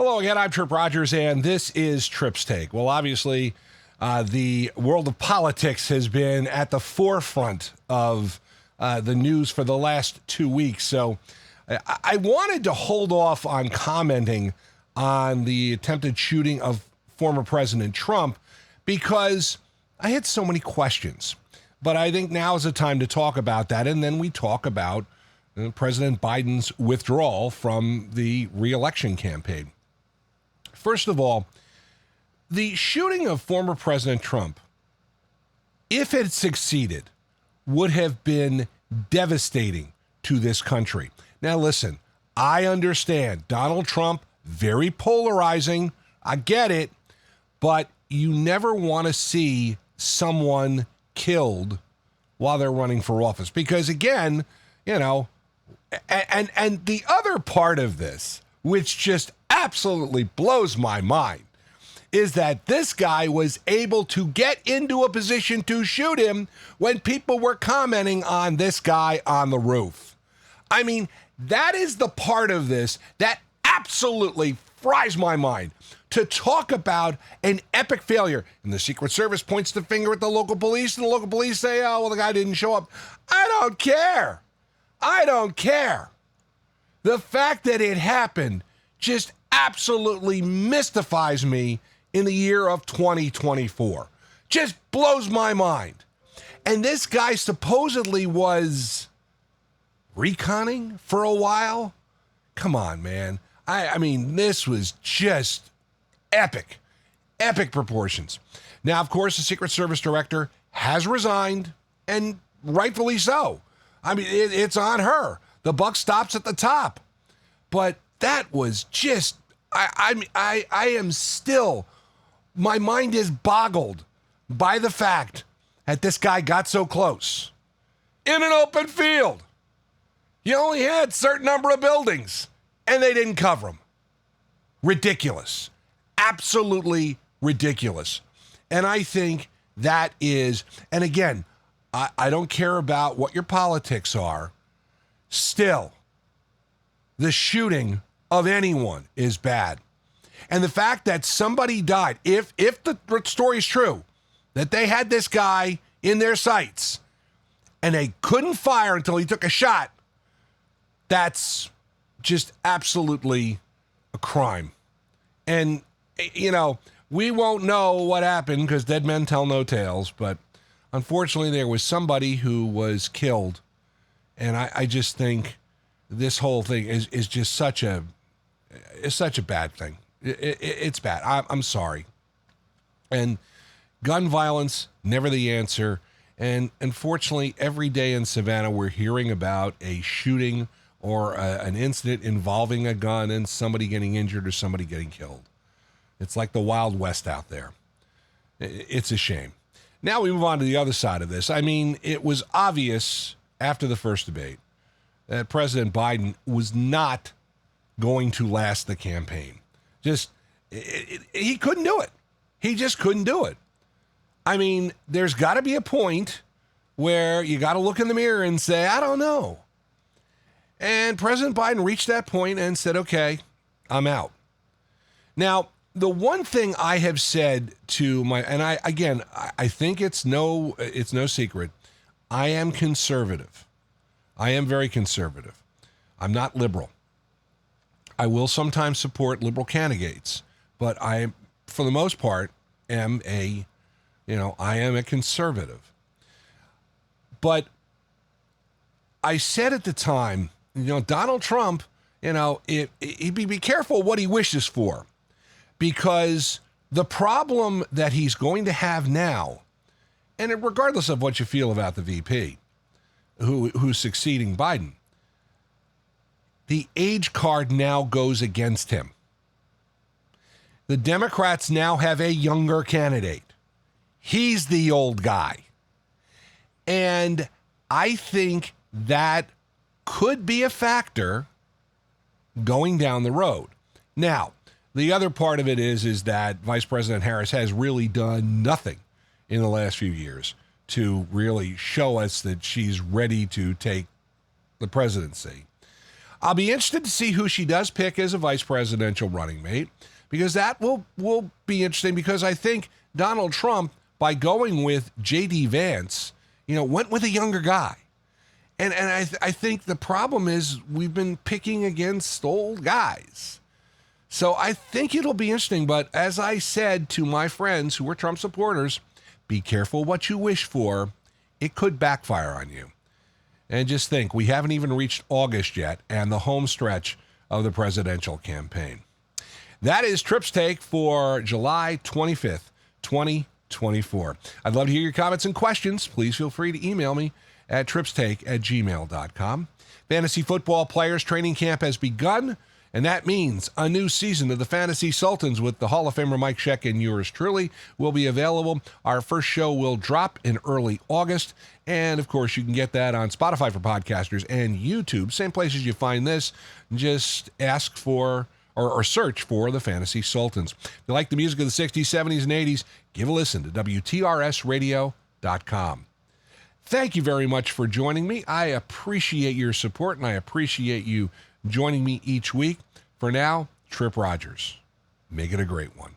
Hello again, I'm Tripp Rogers, and this is Tripp's Take. Well, obviously, the world of politics has been at the forefront of the news for the last 2 weeks. So I wanted to hold off on commenting on the attempted shooting of former President Trump because I had so many questions. But I think now is the time to talk about that, and then we talk about President Biden's withdrawal from the re-election campaign. First of all, the shooting of former President Trump, if it succeeded, would have been devastating to this country. Now, listen, I understand Donald Trump, very polarizing. I get it. But you never want to see someone killed while they're running for office. Because, again, and the other part of this, which just absolutely blows my mind, is that this guy was able to get into a position to shoot him when people were commenting on this guy on the roof. I mean, that is the part of this that absolutely fries my mind. To talk about an epic failure. And the Secret Service points the finger at the local police, and the local police say, oh, well, the guy didn't show up. I don't care. I don't care. The fact that it happened just absolutely mystifies me in the year of 2024. Just blows my mind. And this guy supposedly was reconning for a while. Come on, man. I mean, this was just epic proportions. Now, of course, the Secret Service director has resigned, and rightfully so. I mean, it's on her. The buck stops at the top. But that was just, I am still, my mind is boggled by the fact that this guy got so close. In an open field. You only had a certain number of buildings, and they didn't cover them. Ridiculous. Absolutely ridiculous. And I think that is, and again, I don't care about what your politics are. Still, the shooting of anyone is bad. And the fact that somebody died, if the story is true, that they had this guy in their sights and they couldn't fire until he took a shot, that's just absolutely a crime. And, we won't know what happened because dead men tell no tales, but unfortunately there was somebody who was killed. And I just think this whole thing is just such a bad thing. It's bad. I'm sorry. And gun violence, never the answer. And unfortunately, every day in Savannah, we're hearing about a shooting or an incident involving a gun and somebody getting injured or somebody getting killed. It's like the Wild West out there. It's a shame. Now we move on to the other side of this. I mean, it was obvious after the first debate that President Biden was not going to last the campaign. He couldn't do it. He just couldn't do it. I mean, there's got to be a point where you got to look in the mirror and say, I don't know. And President Biden reached that point and said, okay, I'm out. Now, the one thing I have said to I think it's no secret. I am conservative. I am very conservative. I'm not liberal. I will sometimes support liberal candidates, but I, for the most part, am I am a conservative. But I said at the time, Donald Trump, he'd be careful what he wishes for, because the problem that he's going to have now, and regardless of what you feel about the VP, who's succeeding Biden, the age card now goes against him. The Democrats now have a younger candidate. He's the old guy. And I think that could be a factor going down the road. Now, the other part of it is that Vice President Harris has really done nothing in the last few years to really show us that she's ready to take the presidency. I'll be interested to see who she does pick as a vice presidential running mate, because that will be interesting, because I think Donald Trump, by going with J.D. Vance, went with a younger guy. And I think the problem is we've been picking against old guys. So I think it'll be interesting. But as I said to my friends who were Trump supporters, be careful what you wish for. It could backfire on you. And just think, we haven't even reached August yet and the home stretch of the presidential campaign. That is Tripp's Take for July 25th, 2024. I'd love to hear your comments and questions. Please feel free to email me at trippstake@gmail.com. Fantasy football players training camp has begun, and that means a new season of the Fantasy Sultans with the Hall of Famer Mike Sheck and yours truly will be available. Our first show will drop in early August, and of course you can get that on Spotify for podcasters and YouTube, same places you find this. Just ask for or search for the Fantasy Sultans. If you like the music of the 60s, 70s, and 80s, give a listen to WTRSradio.com. Thank you very much for joining me. I appreciate your support, and I appreciate you joining me each week. For now, Tripp Rogers. Make it a great one.